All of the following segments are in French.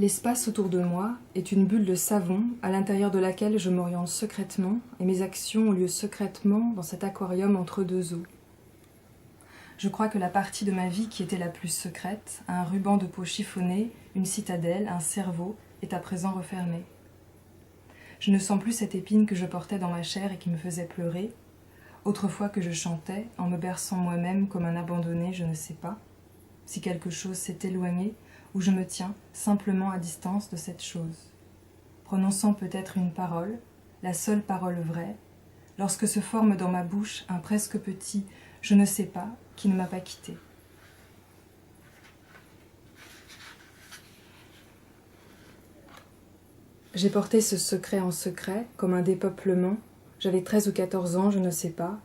L'espace autour de moi est une bulle de savon à l'intérieur de laquelle je m'oriente secrètement et mes actions ont lieu secrètement dans cet aquarium entre deux eaux. Je crois que la partie de ma vie qui était la plus secrète, un ruban de peau chiffonnée, une citadelle, un cerveau, est à présent refermée. Je ne sens plus cette épine que je portais dans ma chair et qui me faisait pleurer, autrefois que je chantais, en me berçant moi-même comme un abandonné, je ne sais pas, si quelque chose s'est éloigné, où je me tiens simplement à distance de cette chose, prononçant peut-être une parole, la seule parole vraie, lorsque se forme dans ma bouche un presque petit « je ne sais pas » qui ne m'a pas quitté. J'ai porté ce secret en secret, comme un dépeuplement. J'avais 13 ou 14 ans, je ne sais pas.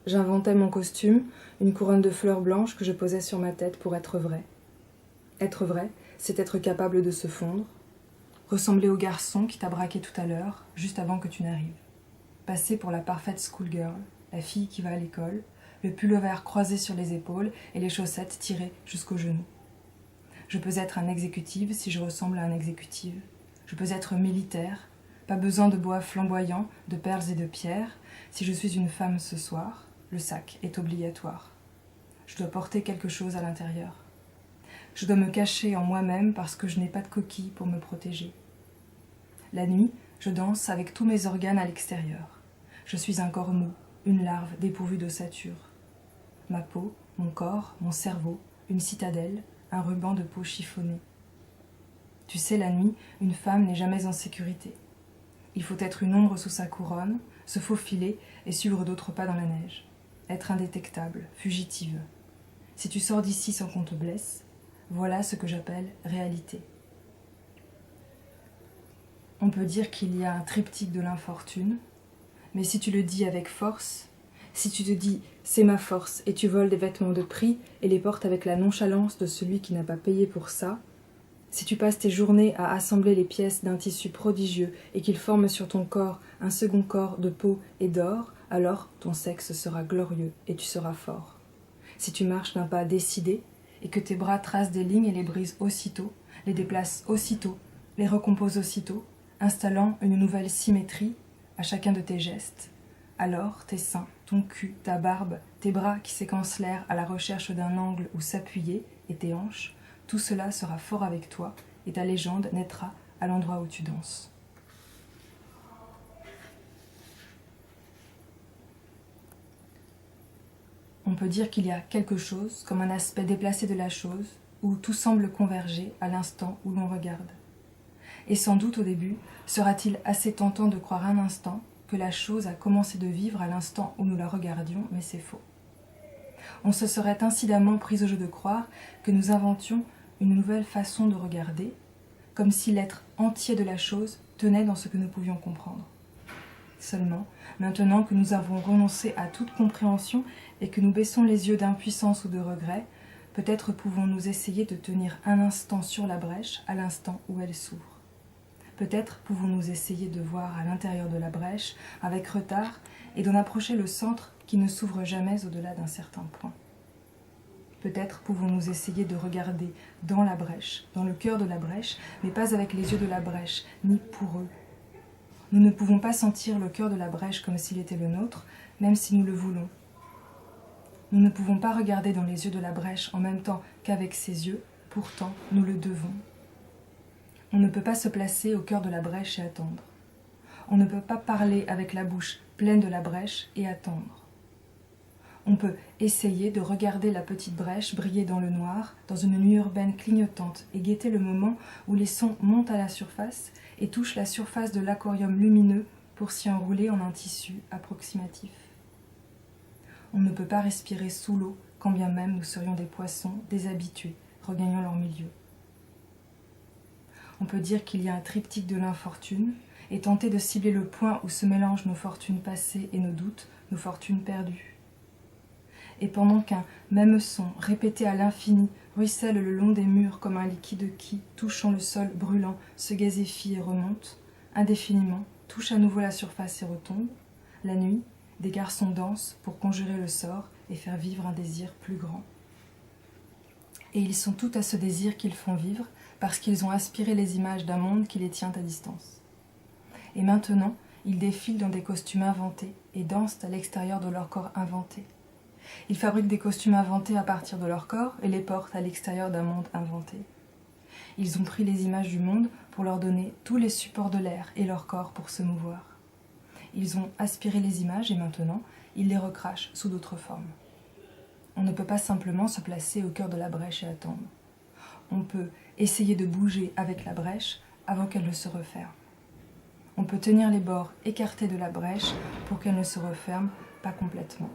J'inventais mon costume, une couronne de fleurs blanches que je posais sur ma tête pour être vrai. Être vrai, c'est être capable de se fondre, ressembler au garçon qui t'a braqué tout à l'heure, juste avant que tu n'arrives. Passer pour la parfaite schoolgirl, la fille qui va à l'école, le pullover croisé sur les épaules et les chaussettes tirées jusqu'aux genoux. Je peux être un exécutive si je ressemble à un exécutive. Je peux être militaire, pas besoin de bois flamboyant, de perles et de pierres. Si je suis une femme ce soir, le sac est obligatoire. Je dois porter quelque chose à l'intérieur. Je dois me cacher en moi-même parce que je n'ai pas de coquille pour me protéger. La nuit, je danse avec tous mes organes à l'extérieur. Je suis un corps mou, une larve dépourvue d'ossature. Ma peau, mon corps, mon cerveau, une citadelle, un ruban de peau chiffonnée. Tu sais, la nuit, une femme n'est jamais en sécurité. Il faut être une ombre sous sa couronne, se faufiler et suivre d'autres pas dans la neige. Être indétectable, fugitive. Si tu sors d'ici sans qu'on te blesse, voilà ce que j'appelle réalité. On peut dire qu'il y a un triptyque de l'infortune, mais si tu le dis avec force, si tu te dis « c'est ma force » et tu voles des vêtements de prix et les portes avec la nonchalance de celui qui n'a pas payé pour ça, si tu passes tes journées à assembler les pièces d'un tissu prodigieux et qu'il forme sur ton corps un second corps de peau et d'or, alors ton sexe sera glorieux et tu seras fort. Si tu marches d'un pas décidé et que tes bras tracent des lignes et les brisent aussitôt, les déplacent aussitôt, les recomposent aussitôt, installant une nouvelle symétrie à chacun de tes gestes, alors tes seins, ton cul, ta barbe, tes bras qui séquencent l'air à la recherche d'un angle où s'appuyer et tes hanches, tout cela sera fort avec toi et ta légende naîtra à l'endroit où tu danses. On peut dire qu'il y a quelque chose, comme un aspect déplacé de la chose, où tout semble converger à l'instant où l'on regarde. Et sans doute au début, sera-t-il assez tentant de croire un instant que la chose a commencé de vivre à l'instant où nous la regardions, mais c'est faux. On se serait incidemment pris au jeu de croire que nous inventions une nouvelle façon de regarder, comme si l'être entier de la chose tenait dans ce que nous pouvions comprendre. Seulement, maintenant que nous avons renoncé à toute compréhension et que nous baissons les yeux d'impuissance ou de regret, peut-être pouvons-nous essayer de tenir un instant sur la brèche à l'instant où elle s'ouvre. Peut-être pouvons-nous essayer de voir à l'intérieur de la brèche avec retard et d'en approcher le centre qui ne s'ouvre jamais au-delà d'un certain point. Peut-être pouvons-nous essayer de regarder dans la brèche, dans le cœur de la brèche, mais pas avec les yeux de la brèche, ni pour eux. Nous ne pouvons pas sentir le cœur de la brèche comme s'il était le nôtre, même si nous le voulons. Nous ne pouvons pas regarder dans les yeux de la brèche en même temps qu'avec ses yeux, pourtant nous le devons. On ne peut pas se placer au cœur de la brèche et attendre. On ne peut pas parler avec la bouche pleine de la brèche et attendre. On peut essayer de regarder la petite brèche briller dans le noir, dans une nuit urbaine clignotante, et guetter le moment où les sons montent à la surface et touchent la surface de l'aquarium lumineux pour s'y enrouler en un tissu approximatif. On ne peut pas respirer sous l'eau, quand bien même nous serions des poissons déshabitués, regagnant leur milieu. On peut dire qu'il y a un triptyque de l'infortune, et tenter de cibler le point où se mélangent nos fortunes passées et nos doutes, nos fortunes perdues. Et pendant qu'un même son, répété à l'infini, ruisselle le long des murs comme un liquide qui, touchant le sol brûlant, se gazéfie et remonte, indéfiniment, touche à nouveau la surface et retombe, la nuit, des garçons dansent pour conjurer le sort et faire vivre un désir plus grand. Et ils sont tout à ce désir qu'ils font vivre, parce qu'ils ont aspiré les images d'un monde qui les tient à distance. Et maintenant, ils défilent dans des costumes inventés et dansent à l'extérieur de leur corps inventé. Ils fabriquent des costumes inventés à partir de leur corps et les portent à l'extérieur d'un monde inventé. Ils ont pris les images du monde pour leur donner tous les supports de l'air et leur corps pour se mouvoir. Ils ont aspiré les images et maintenant, ils les recrachent sous d'autres formes. On ne peut pas simplement se placer au cœur de la brèche et attendre. On peut essayer de bouger avec la brèche avant qu'elle ne se referme. On peut tenir les bords écartés de la brèche pour qu'elle ne se referme pas complètement.